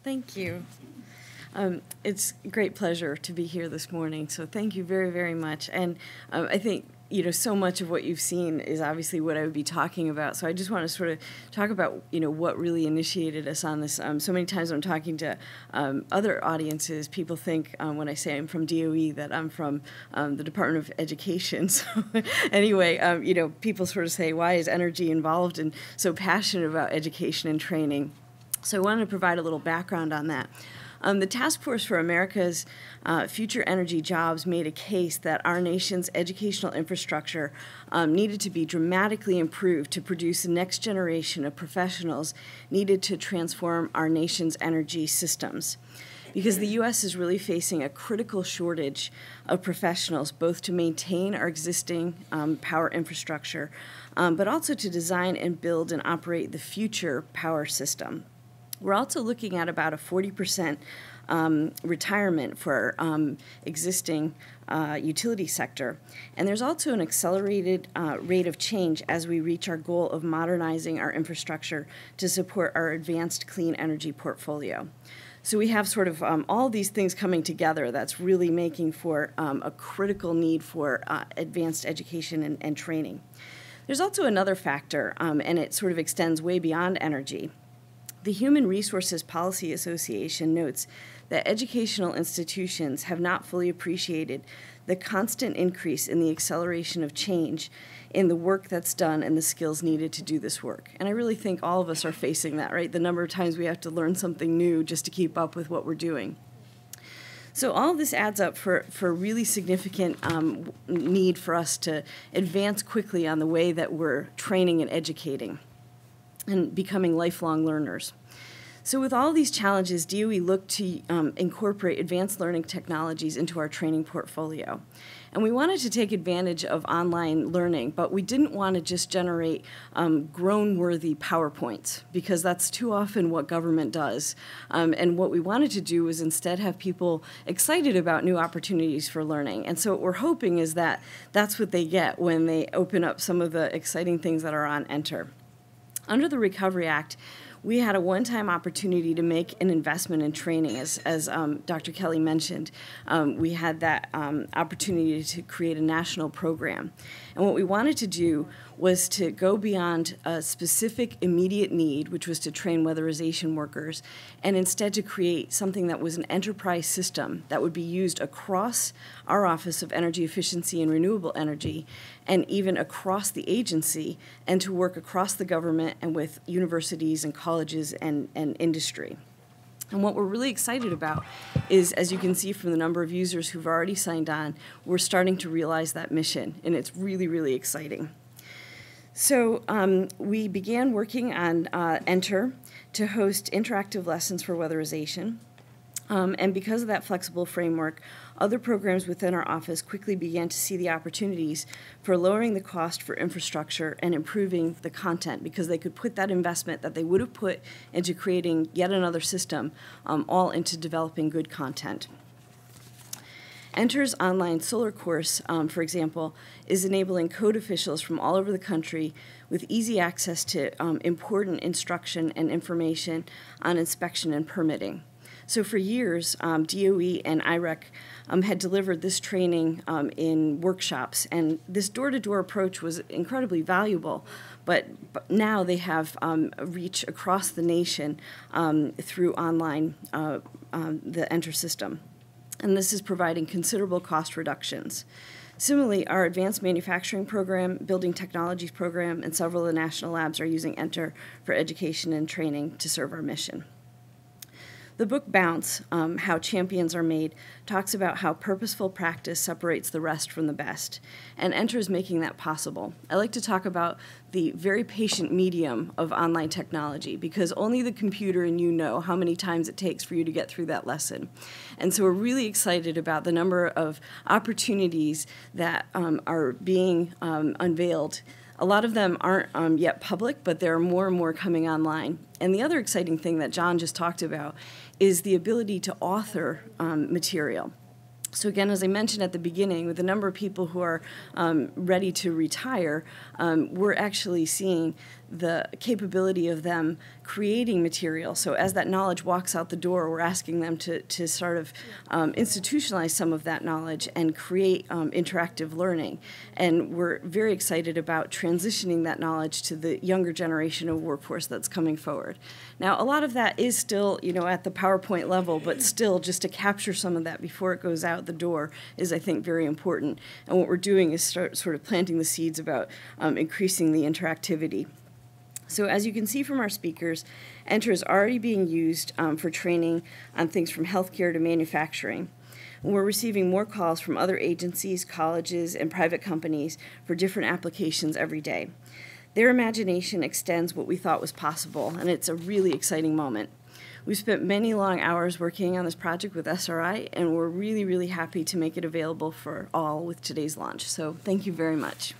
Thank you. It's a great pleasure to be here this morning, so thank you very, very much. And I think, so much of what you've seen is obviously what I would be talking about. So I just want to sort of talk about, what really initiated us on this. So many times when I'm talking to other audiences, people think when I say I'm from DOE that I'm from the Department of Education. So anyway, people sort of say, why is energy involved and so passionate about education and training? So I wanted to provide a little background on that. The Task Force for America's Future Energy Jobs made a case that our nation's educational infrastructure needed to be dramatically improved to produce the next generation of professionals needed to transform our nation's energy systems. Because the U.S. is really facing a critical shortage of professionals, both to maintain our existing power infrastructure, but also to design and build and operate the future power system. We're also looking at about a 40% retirement for existing utility sector. And there's also an accelerated rate of change as we reach our goal of modernizing our infrastructure to support our advanced clean energy portfolio. So we have sort of all these things coming together that's really making for a critical need for advanced education and training. There's also another factor, and it sort of extends way beyond energy. The Human Resources Policy Association notes that educational institutions have not fully appreciated the constant increase in the acceleration of change in the work that's done and the skills needed to do this work. And I really think all of us are facing that, right? The number of times we have to learn something new just to keep up with what we're doing. So all of this adds up for a really significant need for us to advance quickly on the way that we're training and educating and becoming lifelong learners. So with all these challenges, DOE looked to incorporate advanced learning technologies into our training portfolio. And we wanted to take advantage of online learning, but we didn't want to just generate groan-worthy PowerPoints, because that's too often what government does. And what we wanted to do was instead have people excited about new opportunities for learning. And so what we're hoping is that that's what they get when they open up some of the exciting things that are on NTER. Under the Recovery Act, we had a one-time opportunity to make an investment in training, as Dr. Kelly mentioned. We had that opportunity to create a national program. And what we wanted to do was to go beyond a specific immediate need, which was to train weatherization workers, and instead to create something that was an enterprise system that would be used across our Office of Energy Efficiency and Renewable Energy, and even across the agency, and to work across the government and with universities and colleges and industry. And what we're really excited about is, as you can see from the number of users who've already signed on, we're starting to realize that mission, and it's really, really exciting. So we began working on NTER to host interactive lessons for weatherization. And because of that flexible framework, other programs within our office quickly began to see the opportunities for lowering the cost for infrastructure and improving the content, because they could put that investment that they would have put into creating yet another system all into developing good content. NTER's online solar course, for example, is enabling code officials from all over the country with easy access to important instruction and information on inspection and permitting. So for years, DOE and IREC had delivered this training in workshops, and this door-to-door approach was incredibly valuable, but now they have reach across the nation through online, the NTER system. And this is providing considerable cost reductions. Similarly, our advanced manufacturing program, building technologies program, and several of the national labs are using NTER for education and training to serve our mission. The book Bounce, How Champions Are Made, talks about how purposeful practice separates the rest from the best, and NTER is making that possible. I like to talk about the very patient medium of online technology, because only the computer and you know how many times it takes for you to get through that lesson. And so we're really excited about the number of opportunities that are being unveiled. A lot of them aren't yet public, but there are more and more coming online. And the other exciting thing that John just talked about is the ability to author material. So again, as I mentioned at the beginning, with the number of people who are ready to retire, we're actually seeing the capability of them creating material. So as that knowledge walks out the door, we're asking them to sort of institutionalize some of that knowledge and create interactive learning. And we're very excited about transitioning that knowledge to the younger generation of workforce that's coming forward. Now, a lot of that is still, at the PowerPoint level, but still just to capture some of that before it goes out the door is, I think, very important. And what we're doing is sort of planting the seeds about increasing the interactivity. So as you can see from our speakers, NTER is already being used for training on things from healthcare to manufacturing. And we're receiving more calls from other agencies, colleges, and private companies for different applications every day. Their imagination extends what we thought was possible, and it's a really exciting moment. We've spent many long hours working on this project with SRI, and we're really, really happy to make it available for all with today's launch. So thank you very much.